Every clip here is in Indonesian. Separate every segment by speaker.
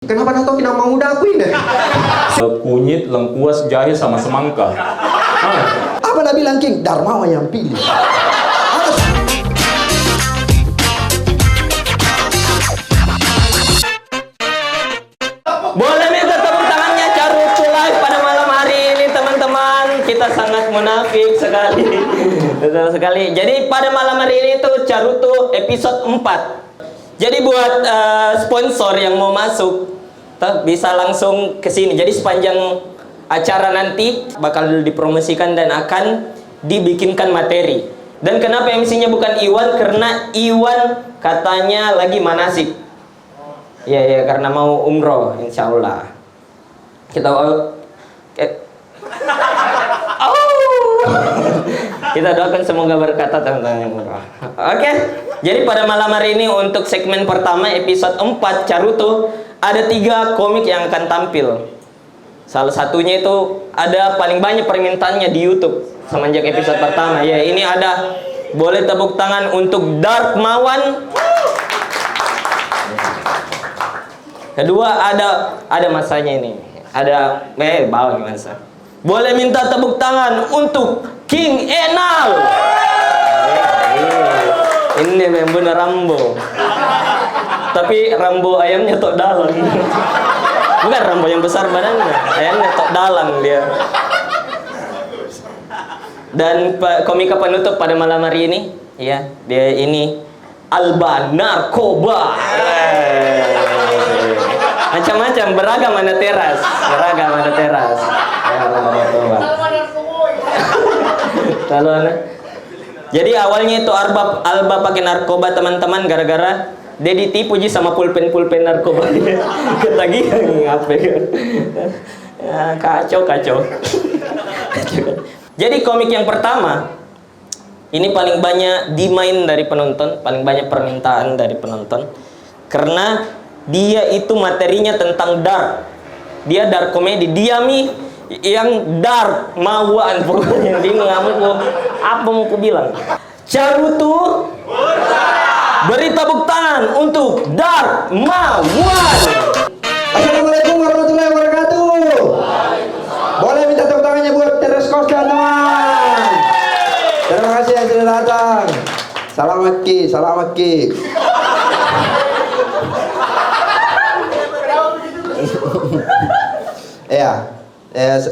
Speaker 1: Kenapa kau tidak mau udah aku ini?
Speaker 2: Kunyit, lengkuas, jahe, sama semangka.
Speaker 1: Apa nak bilang King? Darmawan yang pilih.
Speaker 3: Boleh minta tepuk tangannya Carutu Live pada malam hari ini teman-teman. Kita sangat munafik sekali. Betul sekali. Jadi pada malam hari ini tuh Carutu episode 4. Jadi buat sponsor yang mau masuk bisa langsung ke sini. Jadi sepanjang acara nanti bakal dipromosikan dan akan dibikinkan materi. Dan kenapa MC-nya bukan Iwan? Karena Iwan katanya lagi manasik. Ya, karena mau umroh, insya Allah. Kita kita doakan semoga berkata teman-teman yang umroh. Oke. Jadi pada malam hari ini untuk segmen pertama episode 4 Carutu ada 3 komik yang akan tampil. Salah satunya itu ada paling banyak permintaannya di YouTube semenjak episode pertama. Ya, ini ada, boleh tepuk tangan untuk Darmawan. Kedua ada masanya ini. Ada bawa gimana sih? Boleh minta tepuk tangan untuk King Enal. Ini memang bener Rambo. Tapi Rambo ayamnya tok dalang. Bukan Rambo yang besar badannya, ayamnya tok dalang dia. Dan komika penutup pada malam hari ini, ya, dia ini Alba Narkoba. Macam-macam, beragam mana teras. Jadi awalnya itu Alba pakai narkoba teman-teman, gara-gara dia ditipu sama pulpen narkoba. Ketagihan apa ya? Kacau. Jadi komik yang pertama ini paling banyak dimain dari penonton, paling banyak permintaan dari penonton, karena dia itu materinya tentang dark. Dia dark komedi, diami yang dark mawaan pokoknya. Bingung apa mau ku bilang. Carutu beri tepuk tangan untuk Darmawan.
Speaker 1: Assalamualaikum warahmatullahi wabarakatuh. Boleh minta tepuk tangannya buat Teres Kos teman-teman. Terima kasih yang sudah datang. Selamat Ki.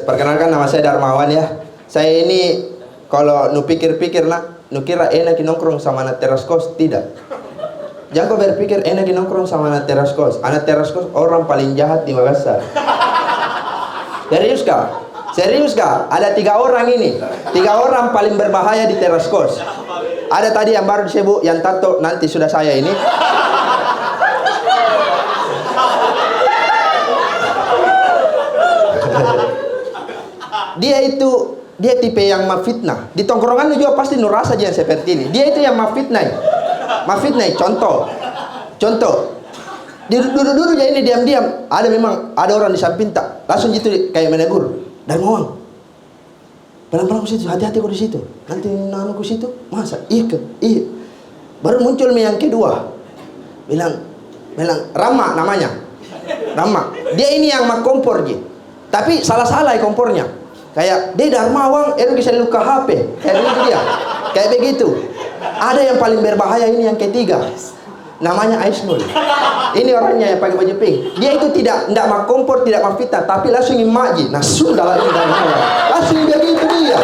Speaker 1: Perkenalkan nama saya Darmawan ya. Saya ini kalau nu pikir-pikir nu kira enak nongkrong sama anak teras kos, tidak. Jangan kau berpikir enak nongkrong sama anak teras kos. Anak teras kos orang paling jahat di Makassar. Serius kah? Ada 3 orang ini. 3 orang paling berbahaya di teras kos. Ada tadi yang baru disebut, yang tato nanti sudah saya ini. Dia tipe yang mafitnah. Di tongkrongan juga pasti nurasa aja seperti ini. Dia itu yang mafitnah. Contoh. Duduk aja ini diam-diam. Ada orang di samping tak. Langsung gitu kayak menegur. Darmawan. Pelan-pelan ke situ, hati-hati kok di situ. Nanti nanu ke situ. Masa? Iya. Baru muncul yang kedua. Bilang Rama namanya. Rama. Dia ini yang mak kompor gitu. Tapi salah kompornya. Kayak dia Darmawan, bisa luka HP. Kayak begitu dia. Kayak begitu. Ada yang paling berbahaya ini yang ketiga. Namanya Aisnul. Ini orangnya yang pakai baju pink. Dia itu tidak mak kompor, tidak mak fitnah, tapi langsung imaji. Nah, sudah lah ini Darmawan. Langsung begitu dia.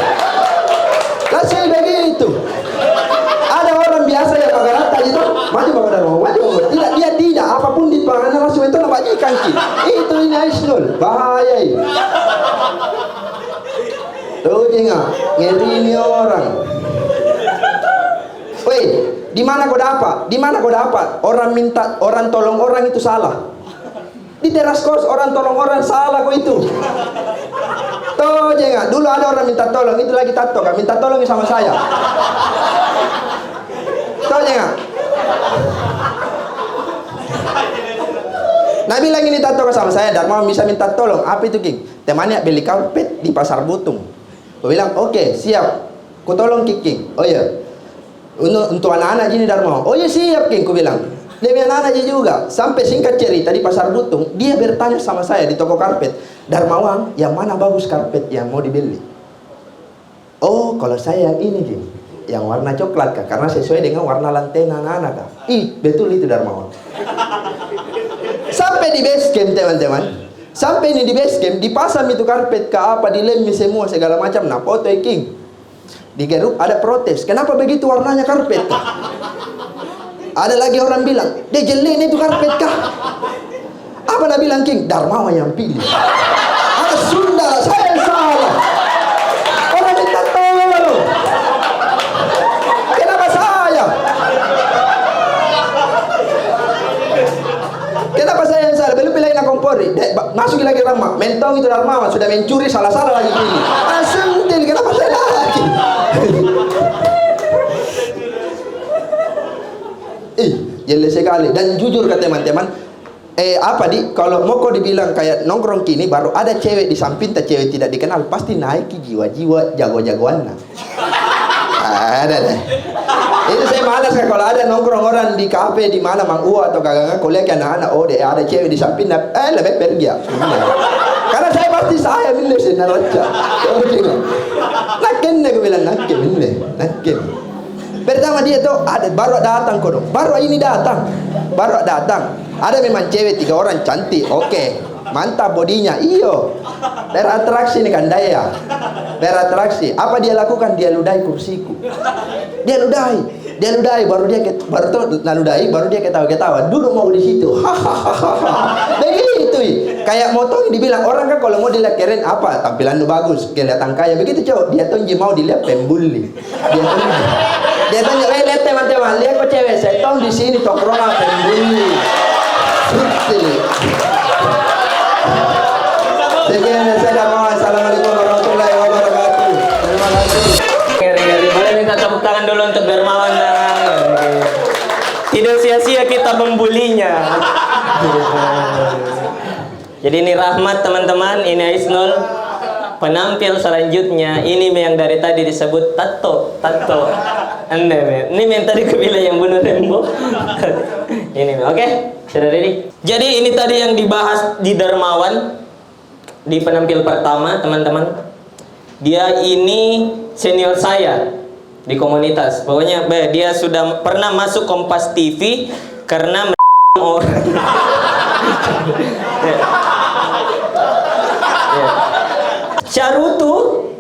Speaker 1: Ada orang biasa yang pakai rata itu, maju bawa Darmawan. Tidak, dia tidak. Apapun di panganan langsung itu nak bajikan ki. Itu ini Aisnul. Bahaya ini. Tuh jengah, ngeri ini orang. Woi, di mana kau dapat? Orang tolong orang itu salah. Di teras kos orang tolong orang salah kok itu. Tuh jengah, dulu ada orang minta tolong, itu lagi tato kan, minta tolong sama saya. Tuh jengah. Nah bilang ini tato sama saya, Darmawan bisa minta tolong. Apa itu King? Temannya beli karpet di Pasar Butung. Aku bilang, oke, siap. Ku tolong King. Oh iya. Untuk anak-anak gini Darmawan. Oh iya siap King, ku bilang. Demi anak-anak dia juga. Sampai singkat cerita di Pasar Butung, dia bertanya sama saya di toko karpet, Darmawan, yang mana bagus karpet yang mau dibeli? Oh, kalau saya yang ini, Kim, yang warna coklat, Kak, karena sesuai dengan warna lantena anak-anak, Kak. Ih, betul itu Darmawan. Sampai di base camp, teman-teman. Sampai ini di base camp, dipasang itu karpet ke apa, dilem semua segala macam. Nah, foto King. Di grup ada protes, kenapa begitu warnanya karpet, Kak? Ada lagi orang bilang, dia jelek itu karpet, Kak. Apa nak bilang, King? Darmawan yang pilih. Ada Sunda, saya yang salah. Orang minta tolong. Kenapa saya? Kenapa saya yang salah? Belum pilih nak kompori. Masuk lagi ramah. Mentong itu Darmawan sudah mencuri, salah-salah lagi pilih. Asuntil, kenapa saya lagi? Jelek sekali. Dan jujur ke teman-teman, kalau mau kau dibilang kayak nongkrong kini baru ada cewek di samping, cewek tidak dikenal, pasti naik jiwa-jiwa jago-jagoan. Ada deh. Itu saya malas kan kalau ada nongkrong orang di kafe di mana Mang Uwa atau kagak kuliah ke anak-anak, oh deh ada cewek di samping, lebih pergi ya. Karena saya milih sih naraja. Nakken aku bilang nakken. Pertama dia tuh ada baru datang kodok, baru datang. Ada memang cewek 3 orang cantik, oke, mantap bodinya, iyo, beratraksi nih kan daya, beratraksi. Apa dia lakukan? Dia ludahi kursiku, dia ludahi, baru dia ketawa, duduk mau di situ, hahaha, begitu. Kayak motong dibilang orang kan kalau mau dilihat keren apa tampilan lu bagus, kelihatan kaya, begitu cowok. Dia tuh mau dilihat pembuli, dia tanya, lihat teman-teman, lihat kok cewek saya tong di sini tongkrongan pembuli. Sekian saya Darmawan. Assalamualaikum warahmatullahi wabarakatuh. Terima kasih.
Speaker 3: Ngeri-ngeri. Boleh minta tepuk tangan dulu untuk Darmawan. Tidak sia-sia kita membulinya. Jadi ini Rahmat teman-teman, ini Isnul. Penampil selanjutnya ini yang dari tadi disebut Tato. Ini yang tadi kebilang yang bunuh Rembo. Ini oke, sudah ready. Jadi ini tadi yang dibahas di Darmawan di penampil pertama teman-teman. Dia ini senior saya di komunitas. Pokoknya dia sudah pernah masuk Kompas TV karena orang. Carutu,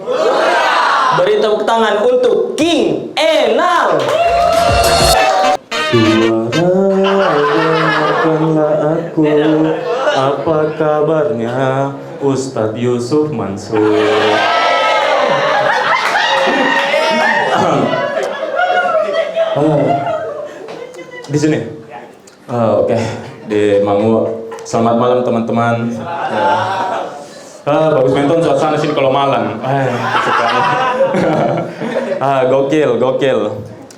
Speaker 3: beri tepuk tangan untuk King Enal.
Speaker 2: Suara dengarkanlah aku, apa kabarnya Ustadz Yusuf Mansur? Di sini. Oke. Di Mangu. Selamat malam teman-teman. Bagus menton suasana sini kalau malam. Gokil.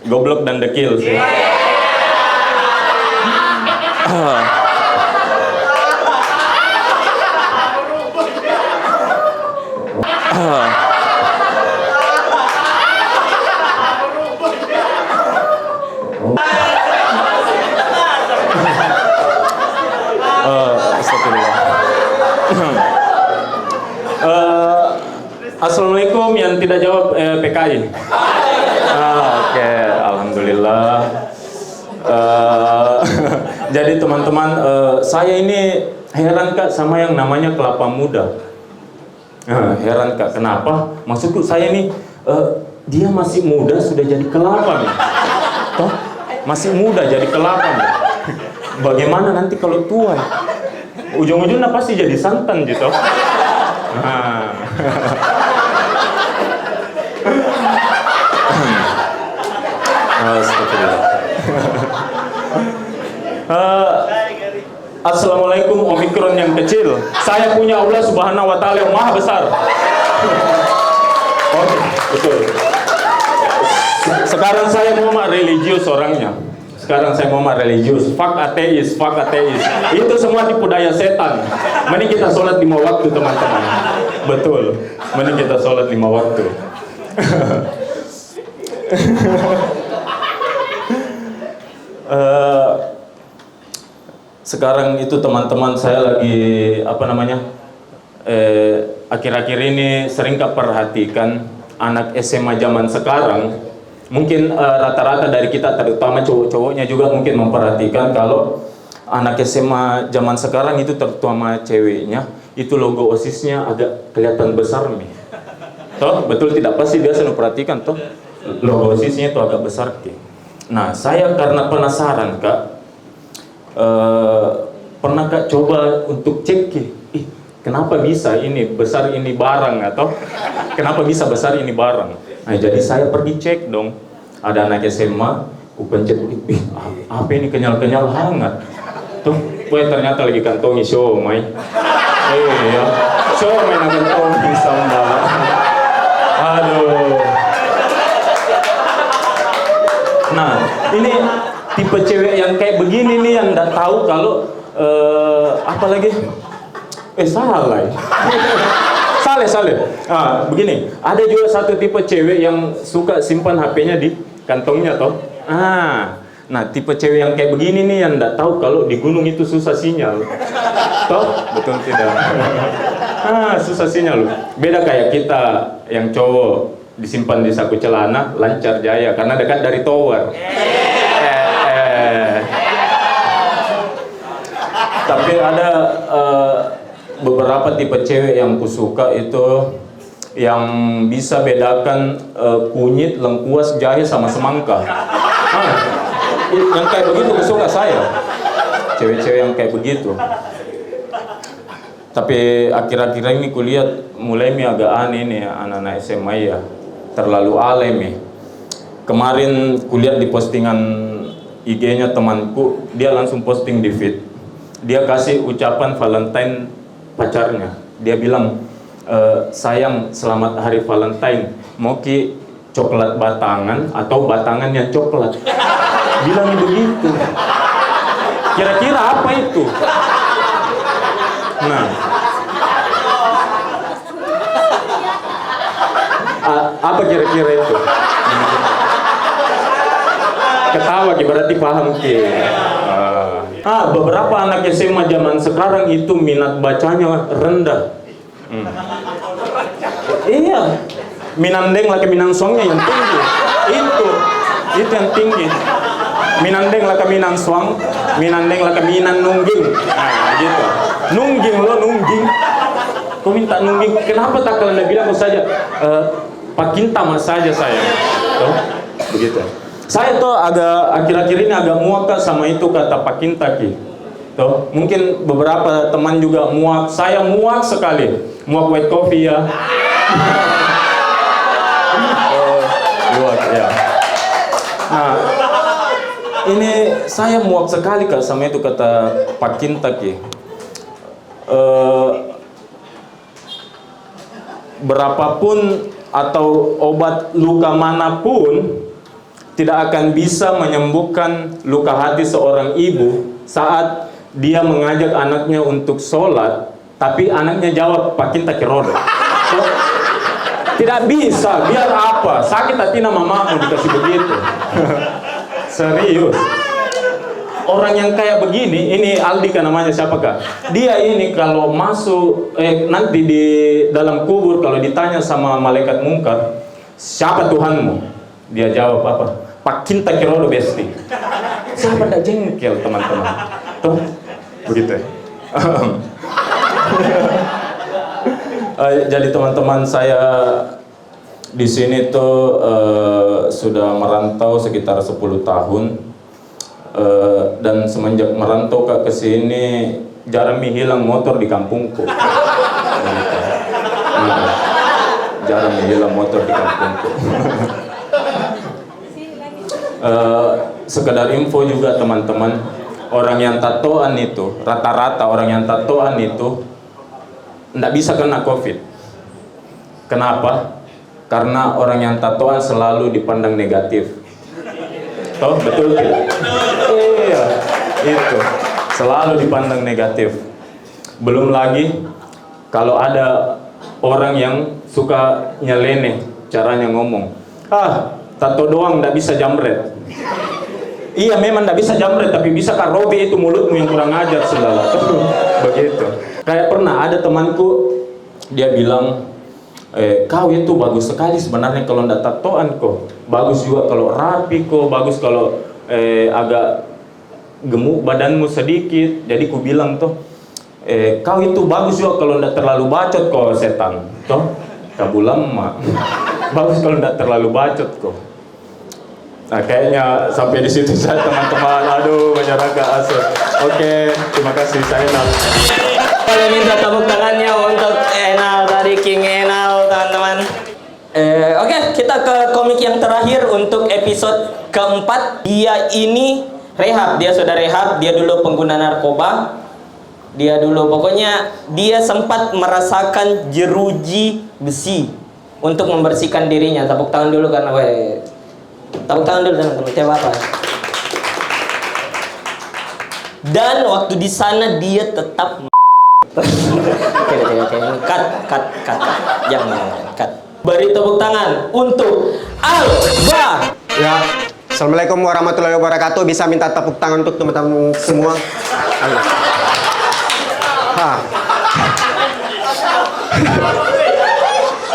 Speaker 2: Goblok dan dekil sih. Assalamualaikum yang tidak jawab PKI. Oke, alhamdulillah. Jadi teman-teman, saya ini heran Kak sama yang namanya kelapa muda. Heran Kak, kenapa? Maksudku saya ini dia masih muda sudah jadi kelapa nih. Toh, masih muda jadi kelapa nih. Bagaimana nanti kalau tua? Ujung-ujungnya pasti jadi santan gitu. Assalamualaikum Omikron yang kecil. Saya punya Allah Subhanahu wa Ta'ala yang maha besar. Oke, betul. Sekarang saya mau religius orangnya. Fak ateis. Itu semua tipu daya setan. Mending kita sholat 5 waktu teman-teman. Betul. Mending kita sholat 5 waktu. sekarang itu teman-teman saya lagi akhir-akhir ini sering perhatikan anak SMA zaman sekarang. Mungkin rata-rata dari kita, terutama cowok-cowoknya juga mungkin memperhatikan kalau anak SMA zaman sekarang itu, terutama ceweknya, itu logo OSIS-nya agak kelihatan besar nih. Toh, betul tidak? Pasti biasa perhatikan toh, logo OSIS-nya itu agak besar. Nah, saya karena penasaran Kak, pernah Kak coba untuk cek, kenapa bisa ini besar ini barang, atau kenapa bisa besar ini barang? Nah, jadi saya pergi cek dong. Ada anak SMA, ku pencet, apa ini kenyal-kenyal hangat. Tuh, ternyata lagi kantongi siomay. Iya, siomay na kantongi samba. Aduh. Nah, ini tipe cewek yang kayak begini nih, yang nggak tahu kalau apa lagi? Salah. Salah. Begini, ada juga satu tipe cewek yang suka simpan HP-nya di kantongnya toh. Nah, tipe cewek yang kayak begini nih, yang nggak tahu kalau di gunung itu susah sinyal. Toh, betul tidak? Susah sinyal. Beda kayak kita yang cowok disimpan di saku celana, lancar jaya karena dekat dari tower. Tapi ada beberapa tipe cewek yang kusuka itu yang bisa bedakan kunyit, lengkuas, jahe sama semangka. Yang kayak begitu kusuka saya. Cewek-cewek yang kayak begitu. Tapi akhir-akhir ini kulihat mulai agak aneh nih anak-anak SMA ya. Terlalu alay nih. Kemarin kulihat di postingan IG-nya temanku, dia langsung posting di feed. Dia kasih ucapan Valentine pacarnya. Dia bilang, sayang selamat hari Valentine, mau ki coklat batangan atau batangan yang coklat. Bilang begitu. Kira-kira apa itu? Nah, apa kira-kira itu? Ketawa ki, berarti paham ki. Beberapa anak SMA zaman sekarang itu minat bacanya rendah. Iya, minandeng laki minang songnya yang tinggi. Itu yang tinggi. Minandeng laki minang song, minandeng laki minan nungging. Nah, gitu. Nungging lo nungging. Kau minta nungging. Kenapa tak kalian bilang saja pakinta mas saja saya. Tuh, begitu. Saya tuh akhir-akhir ini agak muak sama itu kata pakinta ki. Tuh, mungkin beberapa teman juga muak. Saya muak sekali. Muak white coffee ya. Muak ya. Nah, ini saya muak sekali Kak sama itu kata pakinta ki. Berapapun atau obat luka manapun tidak akan bisa menyembuhkan luka hati seorang ibu saat dia mengajak anaknya untuk sholat, tapi anaknya jawab pakinta kirodo. So, tidak bisa, biar apa? Sakit hati mamamu dikasih begitu. Serius. Orang yang kayak begini, ini Aldi kan namanya, siapa Kak? Dia ini kalau masuk, nanti di dalam kubur kalau ditanya sama malaikat mungkar, siapa Tuhanmu? Dia jawab apa? Pakinta kirodo besti. Siapa ndak jengkel teman-teman? Tuh, begitu. Jadi teman-teman, saya di sini tuh sudah merantau sekitar 10 tahun. Dan semenjak merantau Kak ke sini jarang hilang motor di kampungku. Jarang hilang motor di kampungku. Sekedar info juga teman-teman, orang yang tatoan itu, rata-rata orang yang tatoan itu tidak bisa kena COVID. Kenapa? Karena orang yang tatoan selalu dipandang negatif. Toh, betul tidak? Iya, itu selalu dipandang negatif. Belum lagi kalau ada orang yang suka nyeleneh caranya ngomong, tato doang nggak bisa jamret. Iya memang tidak bisa jamret, tapi bisa kan Robi itu mulutmu yang kurang ajar sudahlah. Begitu. Kayak pernah ada temanku, dia bilang, kau itu bagus sekali sebenarnya kalau tidak tatoan kok. Bagus juga kalau rapi kok, bagus kalau agak gemuk badanmu sedikit. Jadi ku bilang tuh, kau itu bagus juga kalau tidak terlalu bacot kok setan. Toh, kabulam mak. Bagus kalau tidak terlalu bacot kok. Nah kayaknya sampai di situ saya teman-teman. Aduh masyarakat asal. Oke, terima kasih saya Enal.
Speaker 3: Boleh minta tepuk tangannya untuk Enal dari King Enal teman-teman. Oke, kita ke komik yang terakhir untuk episode keempat. Dia ini rehab, dia sudah rehab, dia dulu pengguna narkoba. Dia dulu pokoknya dia sempat merasakan jeruji besi untuk membersihkan dirinya. Tepuk tangan dulu karena tepuk tangan dulu teman-teman. Coba apa? Dan waktu di sana dia tetap cut. Jangan cut. Beri tepuk tangan untuk Alba.
Speaker 4: Ya, Assalamualaikum warahmatullahi wabarakatuh. Bisa minta tepuk tangan untuk teman-teman semua.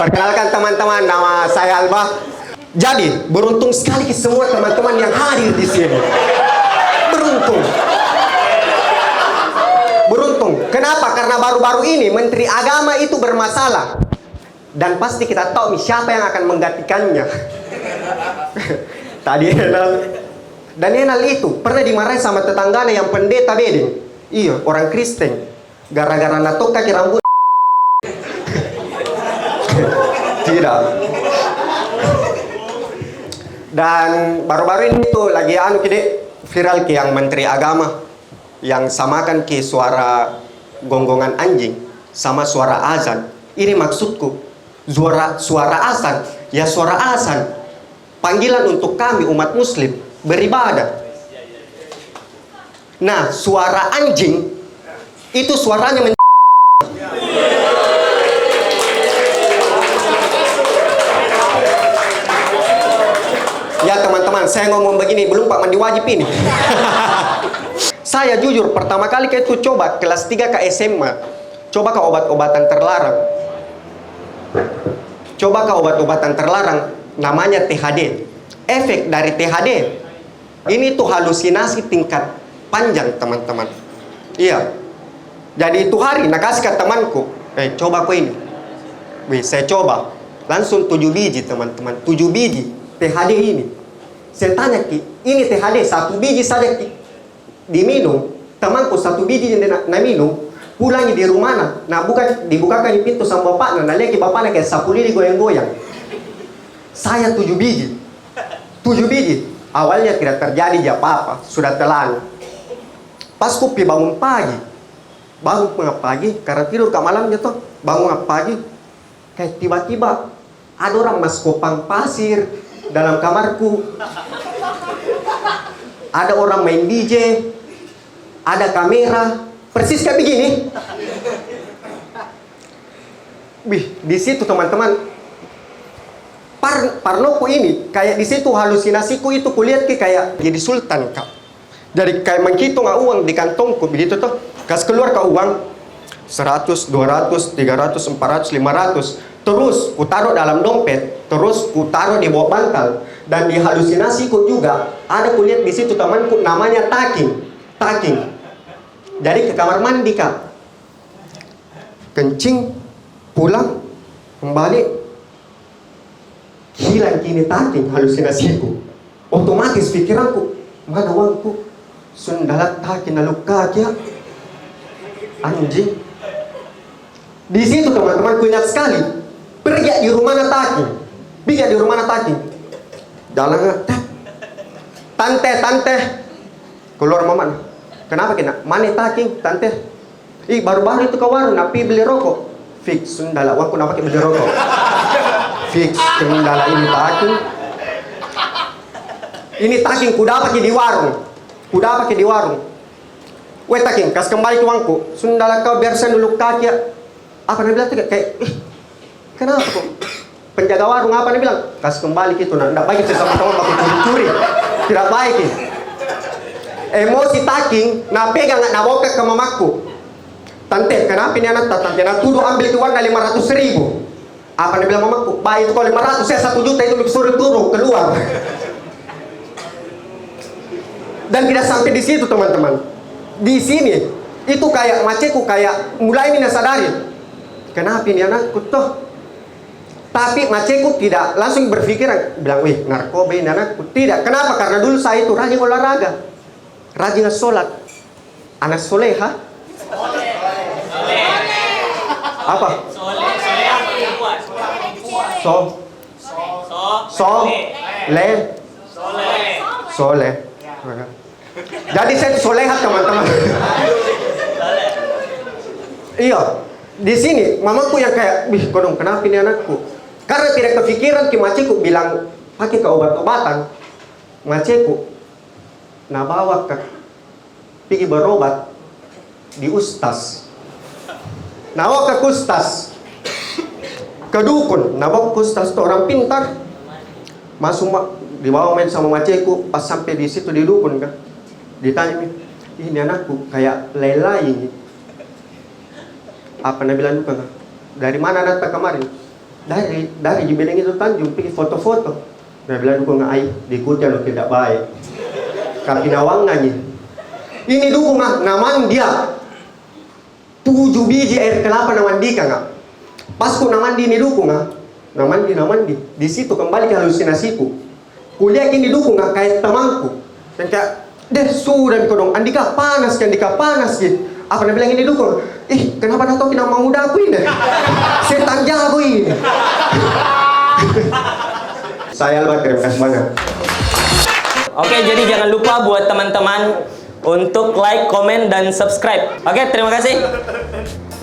Speaker 4: Perkenalkan teman-teman, nama saya Alba. Jadi, beruntung sekali semua teman-teman yang hadir di sini. Beruntung. Kenapa? Karena baru-baru ini Menteri Agama itu bermasalah. Dan pasti kita tahu siapa yang akan menggantikannya. Tadi Enal itu pernah dimarahi sama tetangganya yang pendeta beding. Iya, orang Kristen. Gara-gara natok kaki rambut. Tidak. Dan baru-baru ini tuh lagi viral ke yang Menteri Agama yang samakan ke suara gonggongan anjing sama suara azan. Ini maksudku, suara azan, ya suara azan. Panggilan untuk kami umat muslim beribadah. Nah, suara anjing itu suaranya Ya teman-teman, saya ngomong begini, belum Pak mandi wajib ini. Saya jujur, pertama kali itu coba kelas 3 ke SMA. Coba ke obat-obatan terlarang. Namanya THD. Efek dari THD, ini tuh halusinasi tingkat panjang teman-teman. Iya. Jadi itu hari, nak kasih ke temanku, coba kau ini. Saya coba. Langsung 7 biji teman-teman, 7 biji. THD ini. Saya tanya Ki, ini THD 1 biji saja Ki diminum. Temanku 1 biji yang nak minum, pulangi di rumah nah dibukakan pintu sama bapaknya, nah lihat bapaknya kayak sapu lidi goyang-goyang. Saya 7 biji. 7 biji. Awalnya tidak terjadi apa-apa, sudah telan. Pas kupi bangun pagi karena tidur ke malamnya tuh, bangun pagi kayak tiba-tiba ada orang mas kopang pasir dalam kamarku. Ada orang main DJ, ada kamera, persis kayak begini. Di situ teman-teman, parnoku ini kayak di situ halusinasiku itu kulihat kayak jadi sultan kak. Jadi kayak menghitung uang di kantongku begitu tuh, kas keluar ke uang 100, 200, 300, 400, 500. Terus ku taruh dalam dompet, terus ku taruh di bawah bantal. Dan di halusinasiku juga ada kulihat di situ temanku namanya taking. Jadi ke kamar mandi kak, kencing, pulang, kembali, hilang kini taking halusinasiku. Otomatis pikiranku, mana uangku? Sundalat taking naluka ya, anjing. Di situ teman-teman ku ingat sekali. Pergi di rumah taking. Jalan tante. Keluar mama. Kenapa kena? Mana taking tante? Baru-baru itu ke warung napi beli rokok. Fix sundala aku nak pakai beli rokok. Fix sundala ini taking. Ini taking ku dapat di warung. Weh taking, kas kembali ke uangku. Sundala kau biarkan dulu kaki. Apa dia bilang kayak kenapa kok? Penjaga warung apa dia bilang? Kas kembali gitu, tidak baik sama-sama baku curi-curi. Tidak baik. emosi taking, na pegang na bawa ke mamaku. Tante, kenapa ini anak tante? Nah tuduh ambil itu uang 500.000. Apa dia bilang mamaku? Pak itu kalau 500, saya 1 juta itu disuruh turun keluar. Dan tidak sampai di situ teman-teman. Di sini itu kayak maceku kayak mulai ini sadari. Kenapa ini anakku toh? Tapi maceku tidak langsung berpikir bilang, wih narkoba ini anakku. Tidak. Kenapa? Karena dulu saya itu rajin olahraga, rajin sholat, anak soleha. Apa? Soleh. Jadi saya soleha teman-teman. Iya. Di sini mamaku yang kayak, wih kodong kenapa ini anakku? Karena tidak kepikiran ki maceku bilang pakai ke obat-obatan. Maceku nah bawa ke pergi berobat di Ustaz. Nah bawa ke Ustaz. Ke dukun. Nah bawa ke Ustaz itu orang pintar. Masuk dibawa main sama maceku. Pas sampai di situ di dukun kan. Ditanya, ini anakku kayak lelai ini. Apa nabi bilang kan? Dari mana anak kemarin? Dari Jubiling itu Tanjung pergi foto-foto. Nabi bilang dukung ai diikuti lo tidak baik. Kaki nawangannya. Ini dukung naman dia 7 biji air kelapa naman di kan? Pas ku naman di ini dukung naman di. Di situ kembali ke halusinasiku. Kuliah ini dukung kayak temanku. Dan kayak deh sudah kodong Andika panas gitu. Apa dia bilang ini dukung? Kenapa dah tahu nama muda aku ini? Setan jago ini. Saya Alba, terima kasih banyak.
Speaker 3: Oke, jadi jangan lupa buat teman-teman untuk like, komen, dan subscribe. Oke, terima kasih.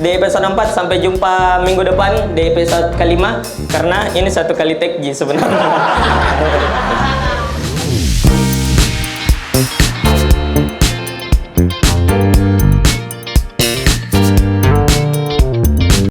Speaker 3: Di episode 4, sampai jumpa minggu depan di episode kelima. Karena ini 1 kali take sebenarnya.